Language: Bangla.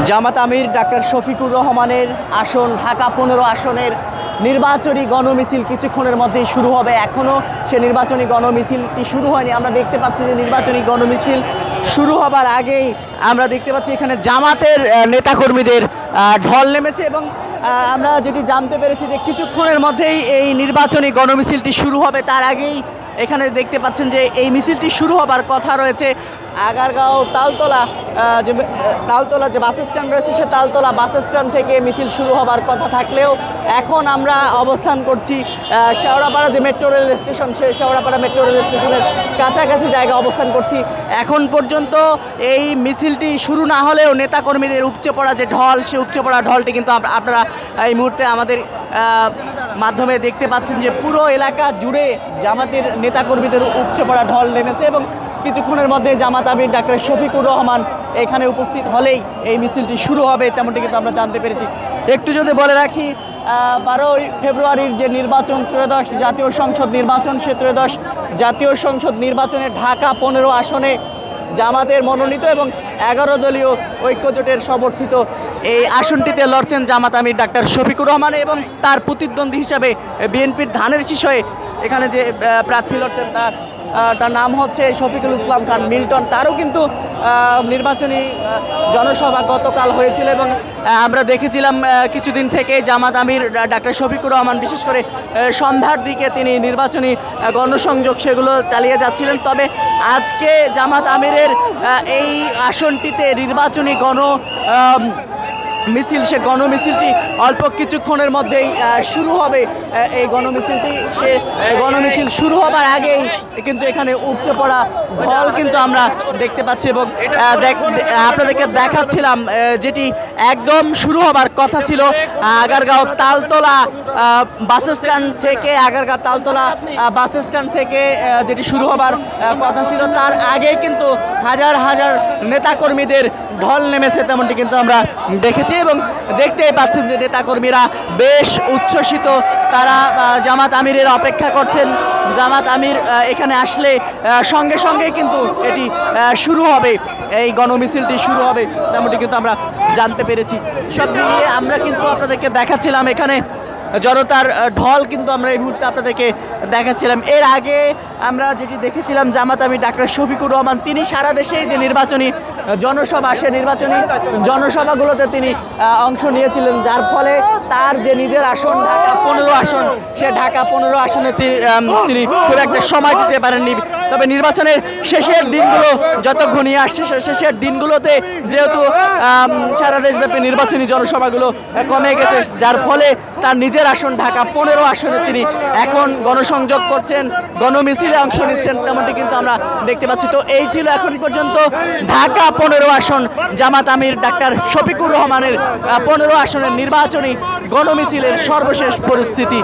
জামাত আমির ডাক্তার শফিকুর রহমানের আসন ঢাকা 15 আসনের নির্বাচনী গণমিছিল কিছুক্ষণের মধ্যেই শুরু হবে। এখনও সে নির্বাচনী গণমিছিলটি শুরু হয়নি। আমরা দেখতে পাচ্ছি যে নির্বাচনী গণমিছিল শুরু হবার আগেই আমরা দেখতে পাচ্ছি এখানে জামাতের নেতাকর্মীদের ঢল নেমেছে এবং আমরা যেটি জানতে পেরেছি যে কিছুক্ষণের মধ্যেই এই নির্বাচনী গণমিছিলটি শুরু হবে। তার আগেই এখানে দেখতে পাচ্ছেন যে এই মিছিলটি শুরু হবার কথা রয়েছে আগারগাঁও তালতলা যে বাস স্ট্যান্ড রয়েছে সে তালতলা বাস স্ট্যান্ড থেকে মিছিল শুরু হবার কথা থাকলেও এখন আমরা অবস্থান করছি শেওড়াপাড়া যে মেট্রো রেল স্টেশন সে শেওড়াপাড়া মেট্রো রেল স্টেশনের কাছাকাছি জায়গা অবস্থান করছি। এখন পর্যন্ত এই মিছিলটি শুরু না হলেও নেতাকর্মীদের উপচে পড়া যে ঢল সে উপচে পড়া ঢলটি কিন্তু আপনারা এই মুহূর্তে আমাদের মাধ্যমে দেখতে পাচ্ছেন যে পুরো এলাকা জুড়ে জামাতের নেতাকর্মীদের উপচে পড়া ঢল নেমেছে এবং কিছুক্ষণের মধ্যে জামাত আমির ডাক্তার শফিকুর রহমান এখানে উপস্থিত হলেই এই মিছিলটি শুরু হবে তেমনটি কিন্তু আমরা জানতে পেরেছি। একটু যদি বলে রাখি 12 ফেব্রুয়ারির যে নির্বাচন ত্রয়োদশ জাতীয় সংসদ নির্বাচন সে ত্রয়োদশ জাতীয় সংসদ নির্বাচনে ঢাকা 15 আসনে জামাতের মনোনীত এবং 11 দলীয় ঐক্যজোটের সমর্থিত এই আসনটিতে লড়ছেন জামাত আমির ডাক্তার শফিকুর রহমান এবং তার প্রতিদ্বন্দ্বী হিসাবে বিএনপির ধানের শীষ হয়ে এখানে যে প্রার্থী লড়ছেন তার নাম হচ্ছে শফিকুল ইসলাম খান মিল্টন। তারও কিন্তু নির্বাচনী জনসভা গতকাল হয়েছিল এবং আমরা দেখেছিলাম কিছুদিন থেকে জামাত আমির ডাক্তার শফিকুর রহমান বিশেষ করে সন্ধ্যার দিকে তিনি নির্বাচনী গণসংযোগ সেগুলো চালিয়ে যাচ্ছিলেন। তবে আজকে জামাত আমিরের এই আসনটিতে নির্বাচনী মিছিল সে গণমিছিলটি অল্প কিছুক্ষণের মধ্যেই শুরু হবে। এই গণমিছিলটি সে গণমিছিল শুরু হবার আগেই কিন্তু এখানে উপচে পড়া ঢল কিন্তু আমরা দেখতে পাচ্ছি এবং আপনাদেরকে দেখাচ্ছিলাম যেটি একদম শুরু হবার কথা ছিল আগারগাঁও তালতলা বাস স্ট্যান্ড থেকে বাস স্ট্যান্ড থেকে যেটি শুরু হবার কথা ছিল তার আগে কিন্তু হাজার হাজার নেতাকর্মীদের ঢল নেমেছে তেমনটি কিন্তু আমরা দেখেছি এবং দেখতেই পাচ্ছেন যে নেতাকর্মীরা বেশ উচ্ছ্বসিত। তারা জামাত আমিরের অপেক্ষা করছেন। জামাত আমির এখানে আসলে সঙ্গে সঙ্গে কিন্তু এটি শুরু হবে, এই গণমিছিলটি শুরু হবে তেমনটি কিন্তু আমরা জানতে পেরেছি। সব মিলিয়ে আমরা কিন্তু আপনাদেরকে দেখাচ্ছিলাম এখানে জনতার ঢল কিন্তু আমরা এই মুহূর্তে আপনাদেরকে দেখাচ্ছিলাম। এর আগে আমরা যেটি দেখেছিলাম জামাত আমির ডাক্তার শফিকুর রহমান তিনি সারা দেশেই যে নির্বাচনী জনসভা সে নির্বাচনী জনসভাগুলোতে তিনি অংশ নিয়েছিলেন, যার ফলে তার যে নিজের আসন ঢাকা 15 আসন সে ঢাকা 15 আসনে তিনি খুব একটা সময় দিতে পারেননি। তবে নির্বাচনের শেষের দিনগুলো যত ঘনিয়ে আসছে শেষের দিনগুলোতে যেহেতু সারা দেশব্যাপী নির্বাচনী জনসভাগুলো কমে গেছে, যার ফলে তার নিজের আসন ঢাকা 15 আসনে তিনি এখন গণসংযোগ করছেন, গণমিছিলে অংশ নিচ্ছেন তেমনটি কিন্তু আমরা দেখতে পাচ্ছি। তো এই ছিল এখন পর্যন্ত ঢাকা 15 আসন জামাত আমির ডাক্তার শফিকুর রহমানের 15 আসনের নির্বাচনী গণমিছিলের সর্বশেষ পরিস্থিতি।